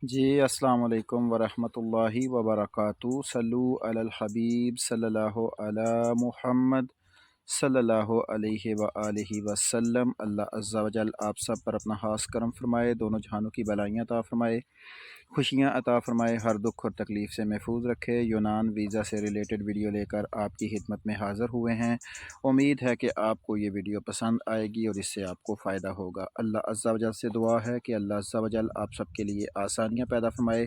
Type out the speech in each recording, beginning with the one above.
جی السلام علیکم ورحمۃ اللہ وبرکاتہ۔ صلو علی الحبیب صلی اللہ علی محمد صلی اللہ علیہ وآلہ وسلم۔ اللہ عز و جل آپ سب پر اپنا خاص کرم فرمائے، دونوں جہانوں کی بلائیاں عطا فرمائے، خوشیاں عطا فرمائے، ہر دکھ اور تکلیف سے محفوظ رکھے۔ یونان ویزا سے ریلیٹڈ ویڈیو لے کر آپ کی خدمت میں حاضر ہوئے ہیں۔ امید ہے کہ آپ کو یہ ویڈیو پسند آئے گی اور اس سے آپ کو فائدہ ہوگا۔ اللہ عز و جل سے دعا ہے کہ اللہ عز و جل آپ سب کے لیے آسانیاں پیدا فرمائے،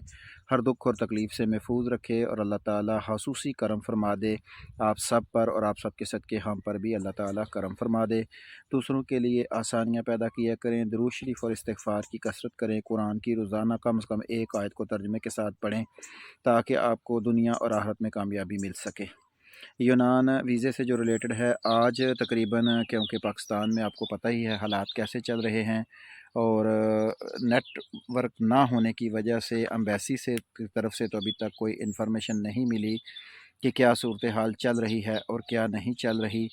ہر دکھ اور تکلیف سے محفوظ رکھے، اور اللہ تعالی خصوصی کرم فرما دے آپ سب پر، اور آپ سب کے صدقے ہم پر بھی اللہ تعالی کرم فرما دے۔ دوسروں کے لیے آسانیاں پیدا کیا کریں، درود شریف اور استغفار کی کثرت کریں، قرآن کی روزانہ کم از کم ایک آیت کو ترجمے کے ساتھ پڑھیں تاکہ آپ کو دنیا اور آخرت میں کامیابی مل سکے۔ یونان ویزے سے جو ریلیٹڈ ہے، آج تقریباً کیونکہ پاکستان میں آپ کو پتہ ہی ہے حالات کیسے چل رہے ہیں، اور نیٹ ورک نہ ہونے کی وجہ سے امبیسی سے کی طرف سے تو ابھی تک کوئی انفارمیشن نہیں ملی کہ کیا صورتحال چل رہی ہے اور کیا نہیں چل رہی،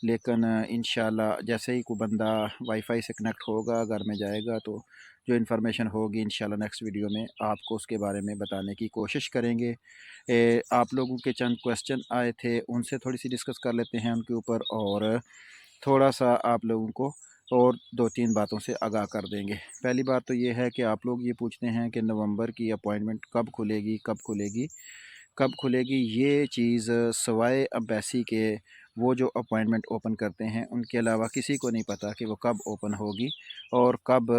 لیکن انشاءاللہ جیسے ہی کوئی بندہ وائی فائی سے کنیکٹ ہوگا، گھر میں جائے گا، تو جو انفارمیشن ہوگی انشاءاللہ نیکسٹ ویڈیو میں آپ کو اس کے بارے میں بتانے کی کوشش کریں گے۔ آپ لوگوں کے چند کویسچن آئے تھے، ان سے تھوڑی سی ڈسکس کر لیتے ہیں ان کے اوپر، اور تھوڑا سا آپ لوگوں کو اور دو تین باتوں سے آگاہ کر دیں گے۔ پہلی بات تو یہ ہے کہ آپ لوگ یہ پوچھتے ہیں کہ نومبر کی اپوائنٹمنٹ کب کھلے گی، کب کھلے گی، کب کھلے گی۔ یہ چیز سوائے امبیسی کے وہ جو اپوائنٹمنٹ اوپن کرتے ہیں ان کے علاوہ کسی کو نہیں پتہ کہ وہ کب اوپن ہوگی اور کب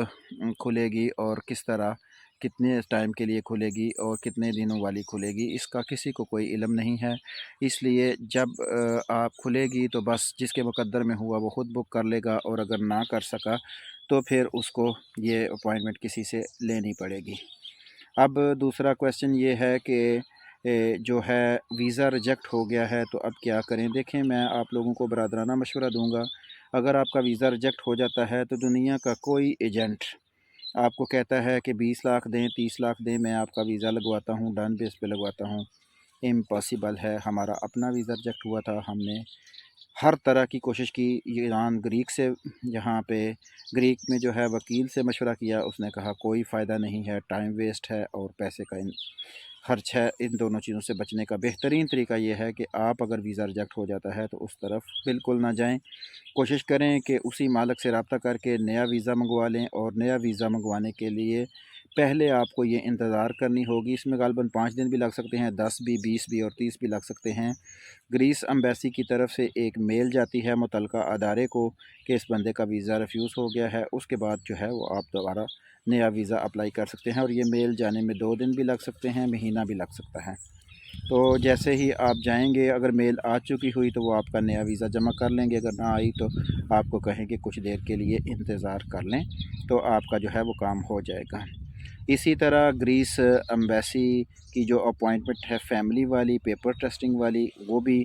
کھلے گی، اور کس طرح کتنے ٹائم کے لیے کھلے گی اور کتنے دنوں والی کھلے گی، اس کا کسی کو کوئی علم نہیں ہے۔ اس لیے جب آپ کھلے گی تو بس جس کے مقدر میں ہوا وہ خود بک کر لے گا، اور اگر نہ کر سکا تو پھر اس کو یہ اپوائنٹمنٹ کسی سے لینی پڑے گی۔ اب دوسرا کویسچن یہ ہے کہ جو ہے ویزا ریجیکٹ ہو گیا ہے تو اب کیا کریں۔ دیکھیں، میں آپ لوگوں کو برادرانہ مشورہ دوں گا، اگر آپ کا ویزا ریجیکٹ ہو جاتا ہے تو دنیا کا کوئی ایجنٹ آپ کو کہتا ہے کہ 20 لاکھ دیں، 30 لاکھ دیں، میں آپ کا ویزا لگواتا ہوں، ڈن بیس پہ لگواتا ہوں، امپاسبل ہے۔ ہمارا اپنا ویزا ریجیکٹ ہوا تھا، ہم نے ہر طرح کی کوشش کی، ایران گریک سے، یہاں پہ گریک میں جو ہے وکیل سے مشورہ کیا، اس نے کہا کوئی فائدہ نہیں ہے، ٹائم ویسٹ ہے اور پیسے کا خرچ ہے۔ ان دونوں چیزوں سے بچنے کا بہترین طریقہ یہ ہے کہ آپ اگر ویزا ریجیکٹ ہو جاتا ہے تو اس طرف بالکل نہ جائیں، کوشش کریں کہ اسی مالک سے رابطہ کر کے نیا ویزا منگوا لیں، اور نیا ویزا منگوانے کے لیے پہلے آپ کو یہ انتظار کرنی ہوگی، اس میں غالباً 5 دن بھی لگ سکتے ہیں، 10 بھی، 20 بھی اور 30 بھی لگ سکتے ہیں۔ گریس امبیسی کی طرف سے ایک میل جاتی ہے متعلقہ ادارے کو کہ اس بندے کا ویزا ریفیوز ہو گیا ہے، اس کے بعد جو ہے وہ آپ دوبارہ نیا ویزا اپلائی کر سکتے ہیں، اور یہ میل جانے میں 2 دن بھی لگ سکتے ہیں، مہینہ بھی لگ سکتا ہے۔ تو جیسے ہی آپ جائیں گے، اگر میل آ چکی ہوئی تو وہ آپ کا نیا ویزا جمع کر لیں گے، اگر نہ آئی تو آپ کو کہیں کہ کچھ دیر کے لیے انتظار کر لیں، تو آپ کا جو ہے وہ کام ہو جائے گا۔ اسی طرح گریس امبیسی کی جو اپوائنٹمنٹ ہے فیملی والی، پیپر ٹیسٹنگ والی، وہ بھی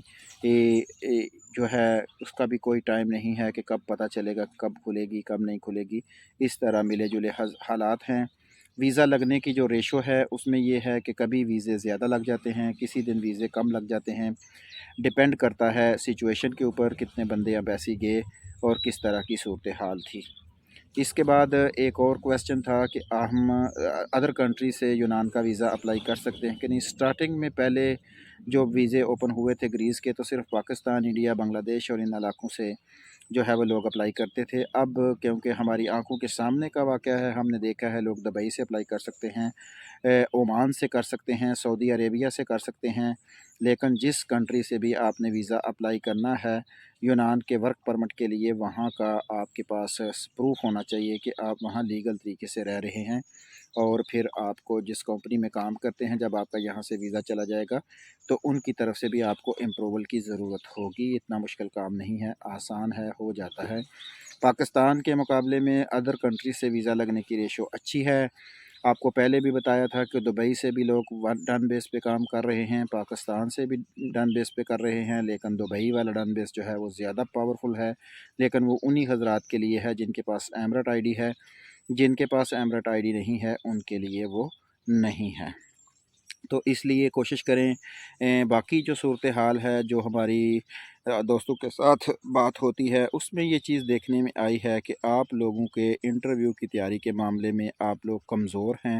جو ہے اس کا بھی کوئی ٹائم نہیں ہے کہ کب پتہ چلے گا، کب کھلے گی کب نہیں کھلے گی۔ اس طرح ملے جلے حالات ہیں۔ ویزا لگنے کی جو ریشو ہے اس میں یہ ہے کہ کبھی ویزے زیادہ لگ جاتے ہیں، کسی دن ویزے کم لگ جاتے ہیں، ڈپینڈ کرتا ہے سچویشن کے اوپر، کتنے بندے امبیسی گئے اور کس طرح کی صورتحال تھی۔ اس کے بعد ایک اور کویسچن تھا کہ ہم ادر کنٹری سے یونان کا ویزا اپلائی کر سکتے ہیں کہ نہیں۔ سٹارٹنگ میں پہلے جو ویزے اوپن ہوئے تھے گریس کے تو صرف پاکستان، انڈیا، بنگلہ دیش اور ان علاقوں سے جو ہے وہ لوگ اپلائی کرتے تھے۔ اب کیونکہ ہماری آنکھوں کے سامنے کا واقعہ ہے، ہم نے دیکھا ہے لوگ دبئی سے اپلائی کر سکتے ہیں، عمان سے کر سکتے ہیں، سعودی عربیہ سے کر سکتے ہیں، لیکن جس کنٹری سے بھی آپ نے ویزا اپلائی کرنا ہے یونان کے ورک پرمٹ کے لیے، وہاں کا آپ کے پاس پروف ہونا چاہیے کہ آپ وہاں لیگل طریقے سے رہ رہے ہیں، اور پھر آپ کو جس کمپنی میں کام کرتے ہیں جب آپ کا یہاں سے ویزا چلا جائے گا تو ان کی طرف سے بھی آپ کو امپروول کی ضرورت ہوگی۔ اتنا مشکل کام نہیں ہے، آسان ہے، ہو جاتا ہے۔ پاکستان کے مقابلے میں ادر کنٹری سے ویزا لگنے کی ریشو اچھی ہے۔ آپ کو پہلے بھی بتایا تھا کہ دبئی سے بھی لوگ ڈن بیس پہ کام کر رہے ہیں، پاکستان سے بھی ڈن بیس پہ کر رہے ہیں، لیکن دبئی والا ڈن بیس جو ہے وہ زیادہ پاورفل ہے، لیکن وہ انہی حضرات کے لیے ہے جن کے پاس ایمرٹ آئی ڈی ہے، جن کے پاس ایمرٹ آئی ڈی نہیں ہے ان کے لیے وہ نہیں ہے۔ تو اس لیے کوشش کریں، باقی جو صورتحال ہے جو ہماری دوستوں کے ساتھ بات ہوتی ہے اس میں یہ چیز دیکھنے میں آئی ہے کہ آپ لوگوں کے انٹرویو کی تیاری کے معاملے میں آپ لوگ کمزور ہیں،